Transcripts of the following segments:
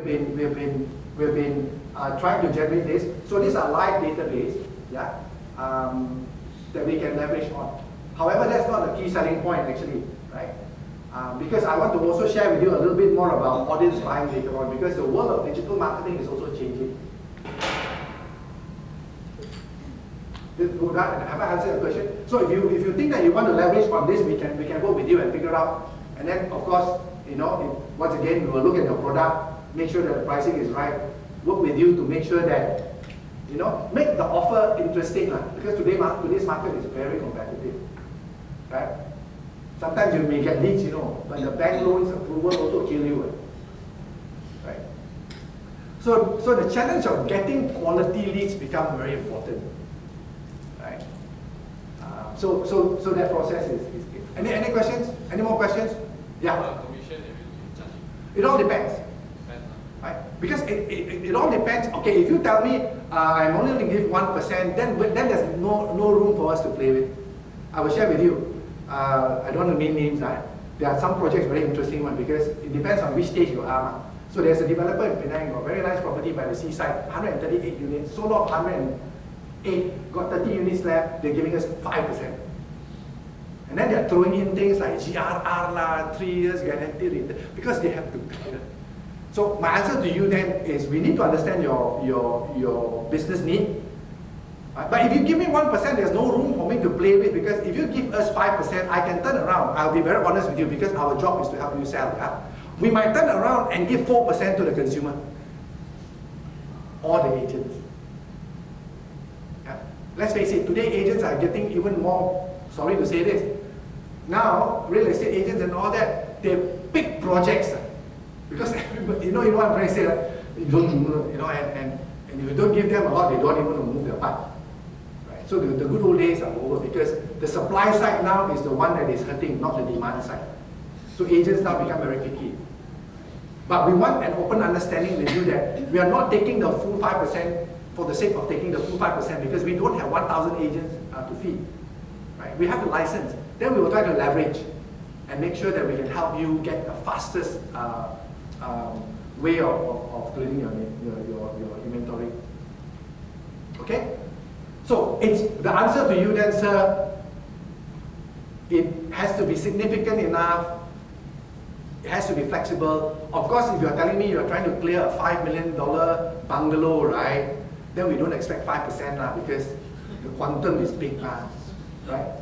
we've been trying to generate this. So these are live database, yeah, that we can leverage on. However, that's not the key selling point actually, right? Because I want to also share with you a little bit more about audience buying later on, because the world of digital marketing is also changing. Have I answered your question? So if you think that you want to leverage on this, we can work with you and figure out. And then of course, you know, once again, we will look at your product, make sure that the pricing is right, work with you to make sure that, you know, make the offer interesting, because today's market is very competitive, right? Sometimes you may get leads, you know, but the bank loans approval also kill you, right? So the challenge of getting quality leads become very important, right? So that process is any questions? Any more questions? Yeah. It all depends, right? Because it all depends. Okay, if you tell me I'm only going to give 1%, then there's no room for us to play with. I will share with you. I don't want to name names. There are some projects very interesting one because it depends on which stage you are. So there's a developer in Penang, got very nice property by the seaside, 138 units, sold off 108, got 30 units left. They're giving us 5%. And then they're throwing in things like GRR 3 years guarantee because they have to. So my answer to you then is we need to understand your business need. But if you give me 1%, there's no room for me to play with, because if you give us 5%, I can turn around. I'll be very honest with you, because our job is to help you sell. We might turn around and give 4% to the consumer or the agents. Let's face it, today agents are getting even more, sorry to say this, now real estate agents and all that, they pick projects. Because everybody, you know what I'm trying to say, right? You know, and if you don't give them a lot, they don't even move their part. Right? So the good old days are over, because the supply side now is the one that is hurting, not the demand side. So agents now become very picky. But we want an open understanding with you that we are not taking the full 5% for the sake of taking the full 5%, because we don't have 1,000 agents to feed. Right? We have the license. Then we will try to leverage and make sure that we can help you get the fastest way of doing your inventory. Okay? So it's the answer to you then, sir. It has to be significant enough. It has to be flexible. Of course, if you're telling me you're trying to clear a $5 million bungalow, right? Then we don't expect 5% because the quantum is big, right?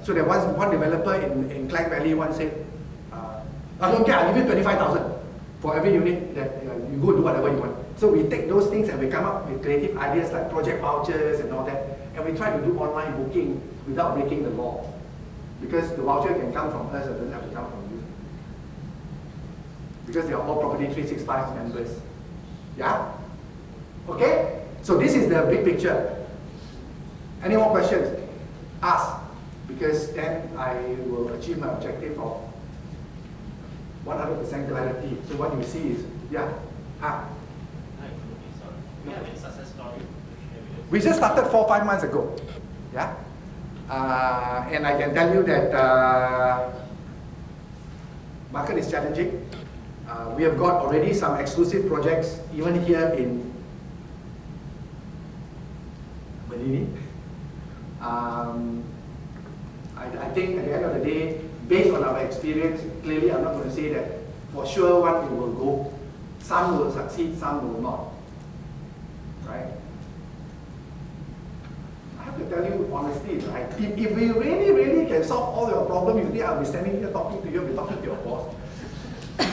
So there was one developer in Klang Valley once said, I don't care, I'll give you 25,000 for every unit that you go do whatever you want. So we take those things and we come up with creative ideas like project vouchers and all that, and we try to do online booking without breaking the law. Because the voucher can come from us, it doesn't have to come from you. Because they are all Property 365 members. Yeah? Okay? So this is the big picture. Any more questions? Ask. Because then I will achieve my objective of 100% clarity. So what you see is, yeah. We have a success story. We just started 4 or 5 months ago. Yeah? And I can tell you that market is challenging. We have got already some exclusive projects, even here in Bernini. I think at the end of the day, based on our experience, clearly I'm not going to say that for sure one it will go. Some will succeed, some will not. Right? I have to tell you honestly, right? If we really can solve all your problems, you think I'll be standing here talking to you, I'll be talking to your boss. I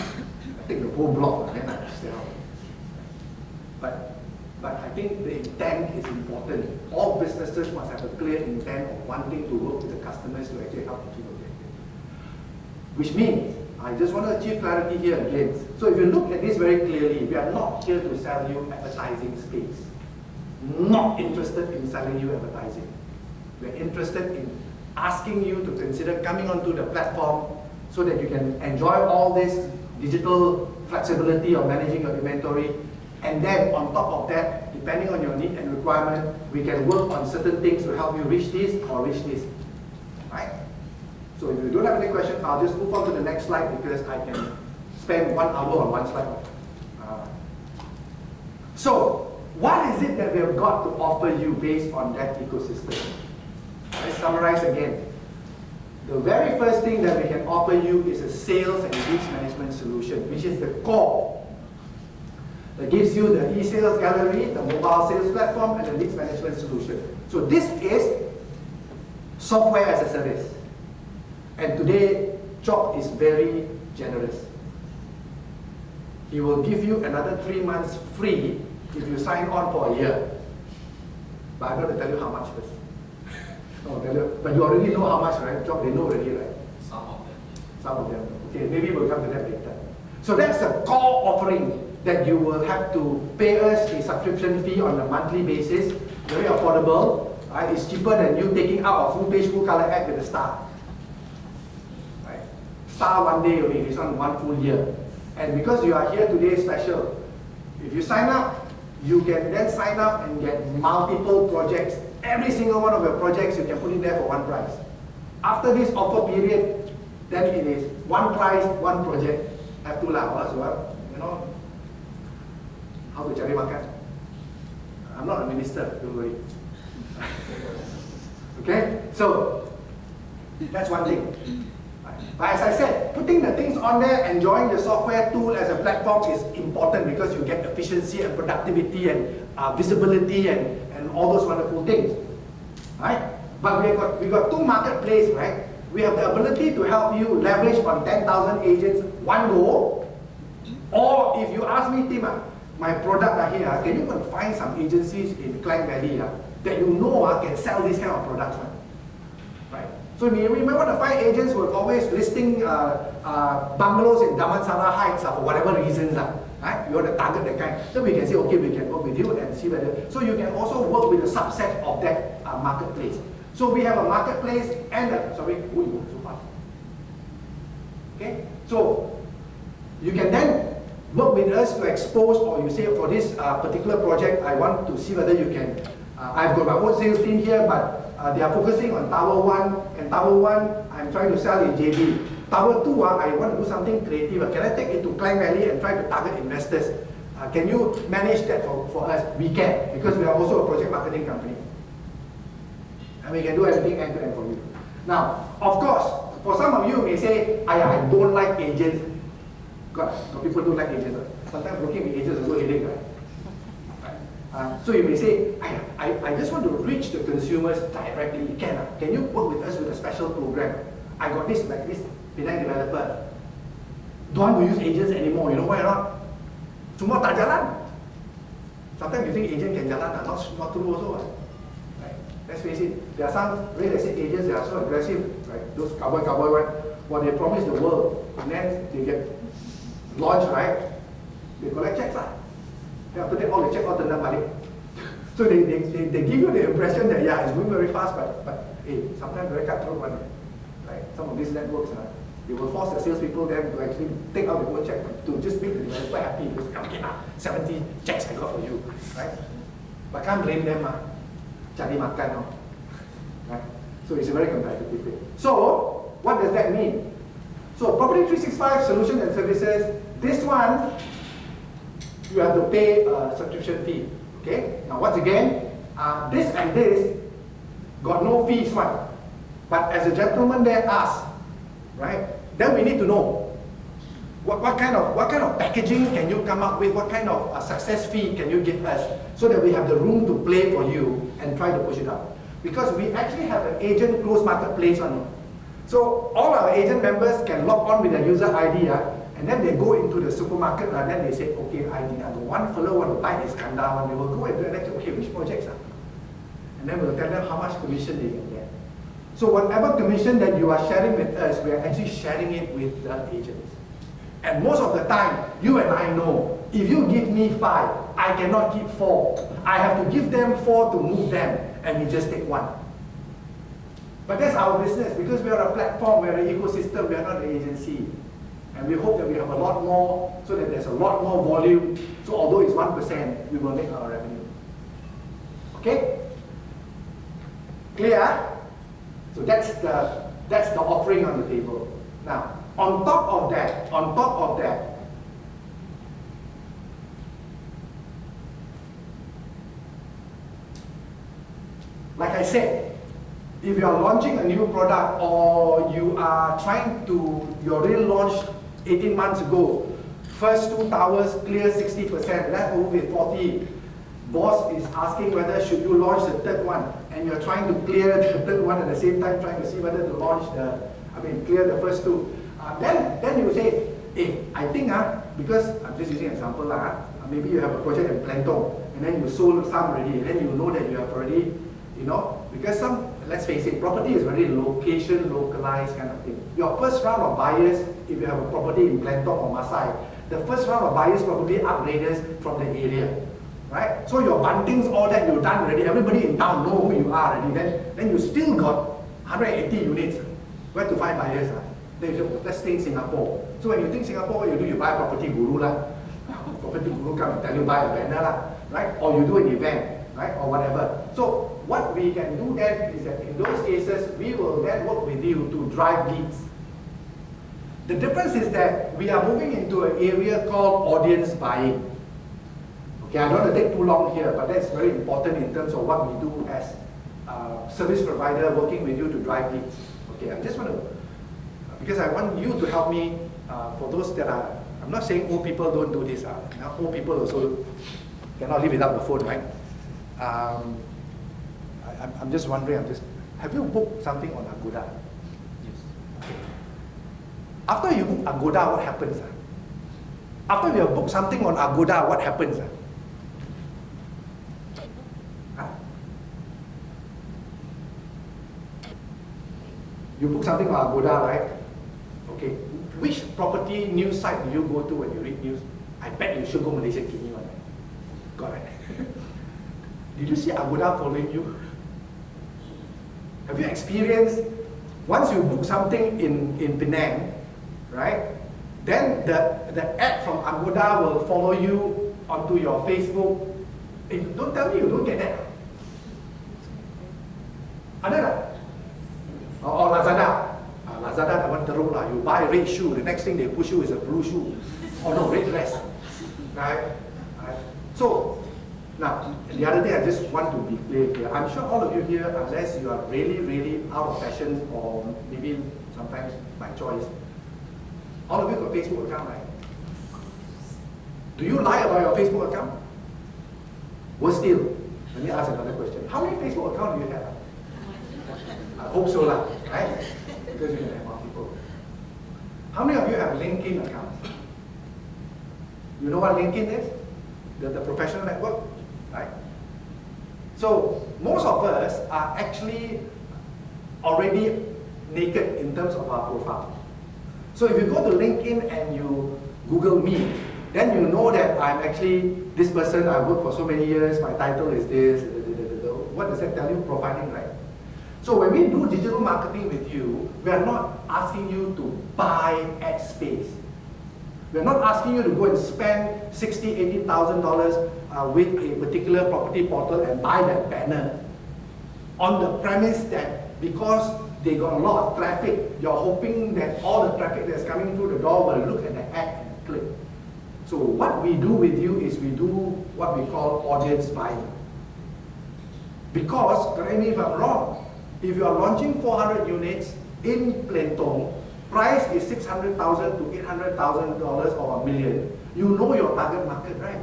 take the whole block and then I sell. But I think the intent is important. All businesses must have a clear intent of wanting to work with the customers to actually help achieve objectives. Which means, I just want to achieve clarity here again. So if you look at this very clearly, we are not here to sell you advertising space. Not interested in selling you advertising. We're interested in asking you to consider coming onto the platform so that you can enjoy all this digital flexibility of managing your inventory. And then on top of that, depending on your need and requirement, we can work on certain things to help you reach this or reach this. Right? So if you don't have any questions, I'll just move on to the next slide because I can spend 1 hour on one slide. So, what is it that we have got to offer you based on that ecosystem? Let's summarize again. The very first thing that we can offer you is a sales and leads management solution, which is the core. That gives you the e-sales gallery, the mobile sales platform, and the leads management solution. So this is software as a service. And today, Job is very generous. He will give you another 3 months free if you sign on for a year. But I'm going to tell you how much first. I'll tell you. But you already know how much, right? Job, they know already, right? Some of them. Some of them. Okay, maybe we'll come to that later. So that's the core offering that you will have to pay us a subscription fee on a monthly basis. Very affordable. Right? It's cheaper than you taking out a full page, full color ad with a star. Right? Star one day only, this one full year. And because you are here today special, if you sign up, you can then sign up and get multiple projects. Every single one of your projects, you can put it there for one price. After this offer period, then it is one price, one project. Have to laugh as well, you know, how to cari makan. I'm not a minister, don't worry. Okay, so that's one thing. But as I said, putting the things on there, enjoying the software tool as a platform is important because you get efficiency and productivity and visibility and all those wonderful things, right? But we got two marketplaces, right? We have the ability to help you leverage on 10,000 agents one go, or if you ask me, Tim, my product here, can you go and find some agencies in Klang Valley that you know can sell this kind of products, right? So we might want to find agents who are always listing bungalows in Damansara Heights for whatever reasons, right? You want to target that kind. So we can say, okay, we can work with you and see whether. So you can also work with a subset of that marketplace. So we have a marketplace and sorry, so fast. Okay, so you can then work with us to expose, or you say for this particular project, I want to see whether you can. I've got my own sales team here, but they are focusing on Tower 1, and Tower 1, I'm trying to sell in JB. Tower 2, I want to do something creative. Can I take it to Klang Valley and try to target investors? Can you manage that for us? We can, because we are also a project marketing company. And we can do everything end to end for you. Now, of course, for some of you may say, I don't like agents. God, people don't like agents. Sometimes working with agents is also headache, right? So you may say, I just want to reach the consumers directly. Can you work with us with a special program? I got this, like this Penang developer. Don't want to use agents anymore. You know why or not? Semua tak jalan. Sometimes you think agent can jalan, not true also. Let's face it, there are some real estate agents that are so aggressive, right? Those cowboy one, what they promise the world, and then they get launched, right? They collect checks, Then after that, all the checks all turn up balik. So they give you the impression that yeah, it's moving very fast, but hey, sometimes very cutthroat one, right? Some of these networks, they will force the salespeople then to actually take out the whole check to just make the developer happy because okay, 70 checks I got for you, right? But can't blame them, cari makan, right? So it's a very competitive thing. So what does that mean? So Property 365 solutions and services, this one you have to pay a subscription fee. Okay. Now once again, this and this got no fees one. But as a gentleman there asks, right? Then we need to know what kind of packaging can you come up with? What kind of success fee can you give us so that we have the room to play for you and try to push it up? Because we actually have an agent closed marketplace on it. So all our agent members can log on with their user ID, and then they go into the supermarket and then they say, okay, I got one fellow want to buy this Kanda one. They will go and do it and say, okay, which projects are? And then we'll tell them how much commission they can get. So whatever commission that you are sharing with us, we are actually sharing it with the agents. And most of the time, you and I know, if you give me 5, I cannot keep 4. I have to give them 4 to move them, and we just take 1. But that's our business, because we are a platform, we are an ecosystem, we are not an agency. And we hope that we have a lot more, so that there's a lot more volume. So although it's 1%, we will make our revenue. Okay? Clear? So that's the offering on the table. Now, on top of that, Like I said, if you are launching a new product or you are you already launched 18 months ago, first 2 towers clear 60%, left over with 40. Boss is asking whether should you launch the third one, and you're trying to clear the third one at the same time, trying to see whether to clear the first two. Then you say, hey, I think because I'm just using an example maybe you have a project in Plantong, and then you sold some already, and then you know that you have already, because let's face it, property is very localized kind of thing. Your first round of buyers, if you have a property in Plantong or Masai, the first round of buyers probably upgraders from the area, right? So your buntings, all that you've done already, everybody in town know who you are already, then you still got 180 units. Where to find buyers? Then you say, let's stay in Singapore. So when you think Singapore, what you do? You buy property guru Property guru come and tell you buy a banner right? Or you do an event, right? Or whatever. So what we can do then is that in those cases, we will then work with you to drive leads. The difference is that we are moving into an area called audience buying. Okay, I don't want to take too long here, but that's very important in terms of what we do as a service provider working with you to drive leads. Okay, I just want to, because I want you to help me for those that are, I'm not saying old people don't do this. Now old people also cannot live without the phone, right? I'm just wondering, have you booked something on Agoda? Yes. Okay. After you book Agoda, what happens? After you have booked something on Agoda, what happens? You book something on Agoda, right? Okay. Which property news site do you go to when you read news? I bet you should go Malaysia Kini one. Got it. Did you see Agoda following you? Have you experienced, once you book something in Penang, right? Then the ad from Agoda will follow you onto your Facebook. Hey, don't tell me you don't get that. Ada tak? Or Lazada. Lazada that one teruk lah. You buy a red shoe, the next thing they push you is a blue shoe. Or no, red dress. Right? So, now, the other thing I just want to be clear here. I'm sure all of you here, unless you are really, really out of fashion or maybe sometimes by choice, all of you got Facebook account, right? Do you lie about your Facebook account? Worse still, let me ask another question. How many Facebook accounts do you have? I hope so, right? Because you can have multiple. How many of you have LinkedIn accounts? You know what LinkedIn is? The professional network, right? So most of us are actually already naked in terms of our profile. So if you go to LinkedIn and you Google me, then you know that I'm actually this person, I worked for so many years, my title is this, what does that tell you? Profiling, right? So when we do digital marketing with you, we are not asking you to buy ad space. We're not asking you to go and spend $60,000, $80,000 with a particular property portal and buy that banner on the premise that because they got a lot of traffic, you're hoping that all the traffic that's coming through the door will look at the ad and click. So what we do with you is we do what we call audience buying. Because, correct me if I'm wrong, if you are launching 400 units in Plantong, price is $600,000 to $800,000 or $1 million, you know your target market, right?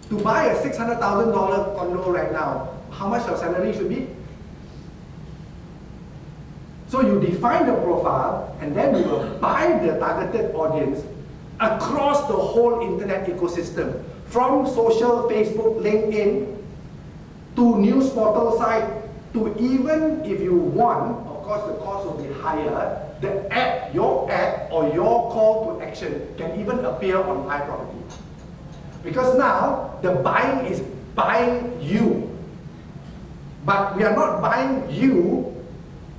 To buy a $600,000 condo right now, how much your salary should be? So you define the profile, and then you will buy the targeted audience across the whole internet ecosystem, from social, Facebook, LinkedIn, to news portal site, to even if you want, of course the cost will be higher, the ad, your ad or your call to action can even appear on iProperty. Because now the buying is buying you. But we are not buying you,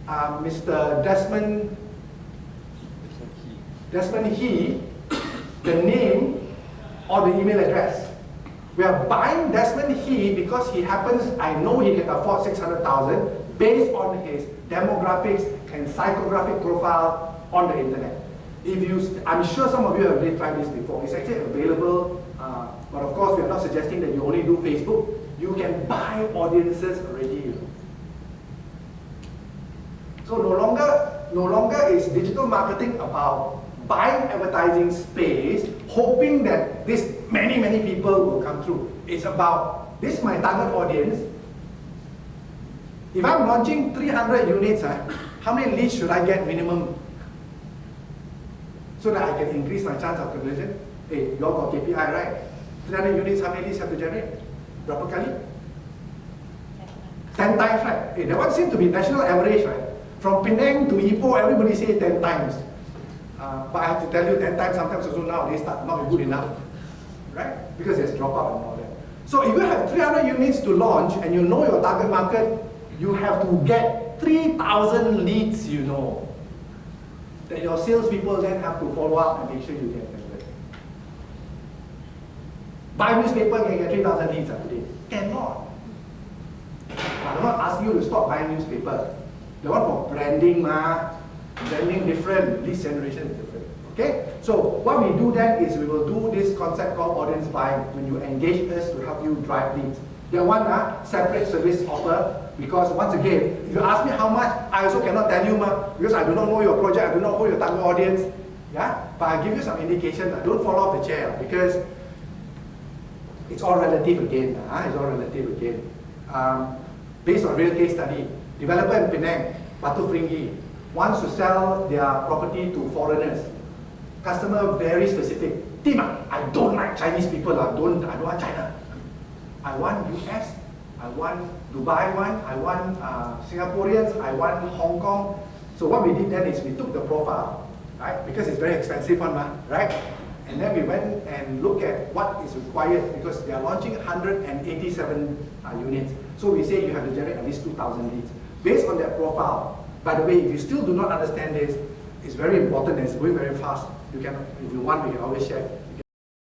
Mr. Desmond He, the name or the email address. We are buying Desmond He because he happens, I know he can afford $600,000 based on his demographics and psychographic profile on the internet. I'm sure some of you have already tried this before. It's actually available, but of course we are not suggesting that you only do Facebook. you can buy audiences already. So no longer is digital marketing about buying advertising space, hoping that this many people will come through. It's about, this is my target audience. If I'm launching 300 units, how many leads should I get minimum? So that I can increase my chance of conversion. Hey, you all got KPI, right? 300 units, how many leads have to generate? Berapa kali? 10 times, right? Hey, that one seems to be national average, right? From Penang to Ipoh, everybody say 10 times. But I have to tell you, 10 times sometimes also nowadays not good enough, right? Because there's dropout and all that. So if you have 300 units to launch and you know your target market, you have to get 3,000 leads, you know. That your salespeople then have to follow up and make sure you get converted. Buy newspaper can get 3,000 leads today. Cannot. I'm not asking you to stop buying newspaper. The one for branding, branding different, lead generation is different. Okay? So what we do then is we will do this concept called audience buying when you engage us to help you drive leads. That one, separate service offer, because once again, if you ask me how much, I also cannot tell you because I do not know your project, I do not know your target audience. Yeah? But I give you some indication. Don't fall off the chair because it's all relative again. It's all relative again. Based on real case study, developer in Penang, Batu Fringhi, wants to sell their property to foreigners. Customer very specific. Team, I don't like Chinese people. I don't want China. I want US. I want Dubai one. I want Singaporeans. I want Hong Kong. So what we did then is we took the profile, right? Because it's very expensive one, right? And then we went and looked at what is required because they are launching 187 units. So we say you have to generate at least 2,000 leads. Based on that profile, by the way, if you still do not understand this, it's very important and it's going very fast. You can, if you want, we can always share.